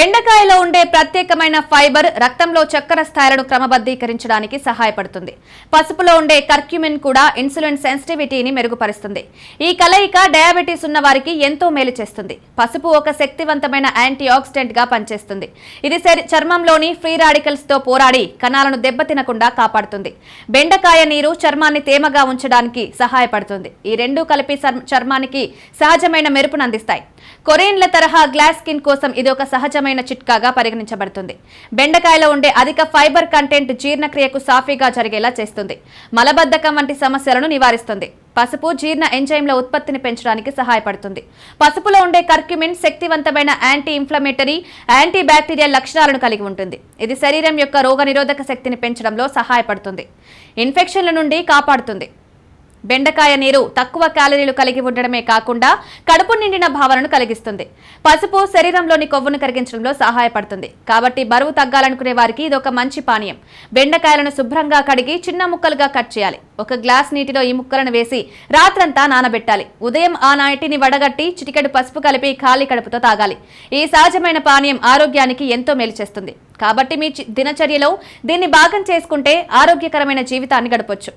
బెండకాయలో ఉండే ప్రత్యేకమైన ఫైబర్ రక్తంలో చక్కెర స్థాయిలను క్రమబద్ధీకరించడానికి సహాయపడుతుంది. పసుపులో ఉండే కర్క్యూమిన్ కూడా ఇన్సులిన్ సెన్సిటివిటీని మెరుగుపరుస్తుంది. ఈ కలయిక డయాబెటీస్ ఉన్న వారికి ఎంతో మేలు చేస్తుంది. పసుపు ఒక శక్తివంతమైన యాంటీ ఆక్సిడెంట్ గా పనిచేస్తుంది. ఇది చర్మంలోని ఫ్రీ రాడికల్స్ తో పోరాడి కణాలను దెబ్బతినకుండా కాపాడుతుంది. బెండకాయ నీరు చర్మాన్ని తేమగా ఉంచడానికి సహాయపడుతుంది. ఈ రెండూ కలిపి చర్మానికి సహజమైన మెరుపును అందిస్తాయి. కొరియన్ల తరహా గ్లాస్ స్కిన్ కోసం ఇది ఒక సహజమైన చిట్కాగా పరిగణించబడుతుంది. బెండకాయలో ఉండే అధిక ఫైబర్ కంటెంట్ జీర్ణక్రియకు సాఫీగా జరిగేలా చేస్తుంది. మలబద్ధకం వంటి సమస్యలను నివారిస్తుంది. పసుపు జీర్ణ ఎంజైమ్ల ఉత్పత్తిని పెంచడానికి సహాయపడుతుంది. పసుపులో ఉండే కర్క్యూమిన్ శక్తివంతమైన యాంటీ ఇన్ఫ్లమేటరీ, యాంటీ బ్యాక్టీరియల్ లక్షణాలను కలిగి ఉంటుంది. ఇది శరీరం యొక్క రోగనిరోధక శక్తిని పెంచడంలో సహాయపడుతుంది. ఇన్ఫెక్షన్ల నుండి కాపాడుతుంది. బెండకాయ నీరు తక్కువ క్యాలరీలు కలిగి ఉండడమే కాకుండా కడుపు నిండిన భావనను కలిగిస్తుంది. పసుపు శరీరంలోని కొవ్వును కరిగించడంలో సహాయపడుతుంది. కాబట్టి బరువు తగ్గాలనుకునే వారికి ఇది ఒక మంచి పానీయం. బెండకాయలను శుభ్రంగా కడిగి చిన్న ముక్కలుగా కట్ చేయాలి. ఒక గ్లాస్ నీటిలో ఈ ముక్కలను వేసి రాత్రంతా నానబెట్టాలి. ఉదయం ఆ నీటిని వడగట్టి చిటికెడు పసుపు కలిపి ఖాళీ కడుపుతో తాగాలి. ఈ సహజమైన పానీయం ఆరోగ్యానికి ఎంతో మేలు చేస్తుంది. కాబట్టి మీ దినచర్యలో దీన్ని భాగం చేసుకుంటే ఆరోగ్యకరమైన జీవితాన్ని గడపొచ్చు.